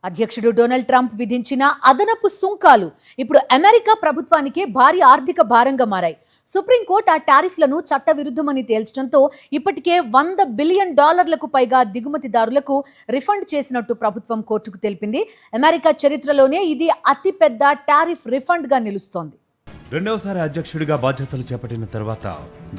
అధ్యక్షుడు Donald Trump విధించిన అదనపు సుంకాలు ఇప్పుడు అమెరికా ప్రభుత్వానికే భారీ ఆర్థిక భారంగా మారాయి. సుప్రీంకోర్టు ఆ టారిఫ్లను చట్టవిరుద్ధమని తేల్చడంతో ఇప్పటికే $100 బిలియన్ పైగా దిగుమతిదారులకు రిఫండ్ చేసినట్టు ప్రభుత్వం కోర్టుకు తెలిపింది. అమెరికా చరిత్రలోనే ఇది అతిపెద్ద టారిఫ్ రిఫండ్ గా నిలుస్తోంది. రెండవసారి అధ్యక్షుడిగా బాధ్యతలు చేపట్టిన తర్వాత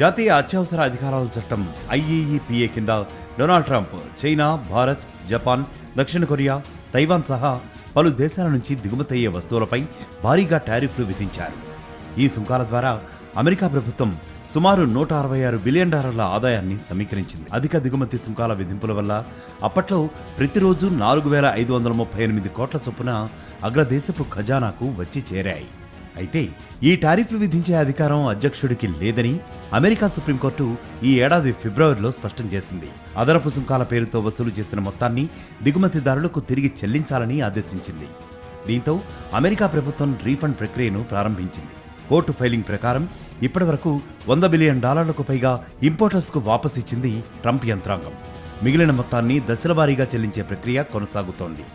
జాతీయ అత్యవసర అధికారాల చట్టం IEEPA కింద Donald Trump China, Bharat, Japan, దక్షిణ కొరియా, తైవాన్ సహా పలు దేశాల నుంచి దిగుమతయ్యే వస్తువులపై భారీగా టారిఫ్లు విధించారు. ఈ సుంకాల ద్వారా అమెరికా ప్రభుత్వం సుమారు $166 బిలియన్ ఆదాయాన్ని సమీకరించింది. అధిక దిగుమతి సుంకాల విధింపుల వల్ల అప్పట్లో ప్రతిరోజు 4,538 కోట్ల చొప్పున అగ్రదేశపు ఖజానాకు వచ్చి చేరాయి. అయితే ఈ టారిఫ్లు విధించే అధికారం అధ్యక్షుడికి లేదని అమెరికా సుప్రీంకోర్టు ఈ ఏడాది ఫిబ్రవరిలో స్పష్టం చేసింది. అదనపు సుంకాల పేరుతో వసూలు చేసిన మొత్తాన్ని దిగుమతిదారులకు తిరిగి చెల్లించాలని ఆదేశించింది. దీంతో అమెరికా ప్రభుత్వం రీఫండ్ ప్రక్రియను ప్రారంభించింది. కోర్టు ఫైలింగ్ ప్రకారం ఇప్పటి వరకు $100 బిలియన్ పైగా ఇంపోర్టర్స్కు వాపసు ఇచ్చింది ట్రంప్ యంత్రాంగం. మిగిలిన మొత్తాన్ని దశలవారీగా చెల్లించే ప్రక్రియ కొనసాగుతోంది.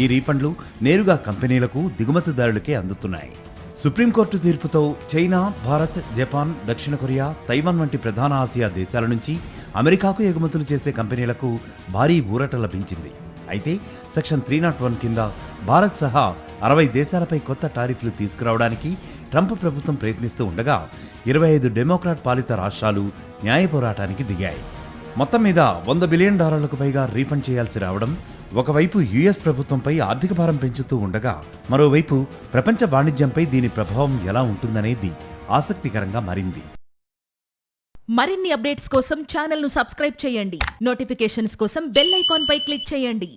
ఈ రీఫండ్లు నేరుగా కంపెనీలకు, దిగుమతిదారులకే అందుతున్నాయి. సుప్రీంకోర్టు తీర్పుతో చైనా, భారత్, జపాన్, దక్షిణ కొరియా, తైవాన్ వంటి ప్రధాన ఆసియా దేశాల నుంచి అమెరికాకు ఎగుమతులు చేసే కంపెనీలకు భారీ ఊరట లభించింది. అయితే సెక్షన్ 301 కింద భారత్ సహా 60 దేశాలపై కొత్త టారిఫ్లు తీసుకురావడానికి ట్రంప్ ప్రభుత్వం ప్రయత్నిస్తూ ఉండగా 25 డెమోక్రాట్ పాలిత రాష్ట్రాలు న్యాయ పోరాటానికి దిగాయి. మొత్తం మీద $100 బిలియన్ పైగా రీఫండ్ చేయాల్సి రావడం ఒకవైపు యుఎస్ ప్రభుత్వంపై ఆర్థిక భారం పెంచుతూ ఉండగా, మరోవైపు ప్రపంచ వాణిజ్యంపై దీని ప్రభావం ఎలా ఉంటుందనేది ఆసక్తికరంగా మారింది. మరిన్ని అప్డేట్స్ కోసం ఛానల్ను సబ్స్క్రైబ్ చేయండి. నోటిఫికేషన్స్ కోసం బెల్ ఐకాన్ పై క్లిక్ చేయండి.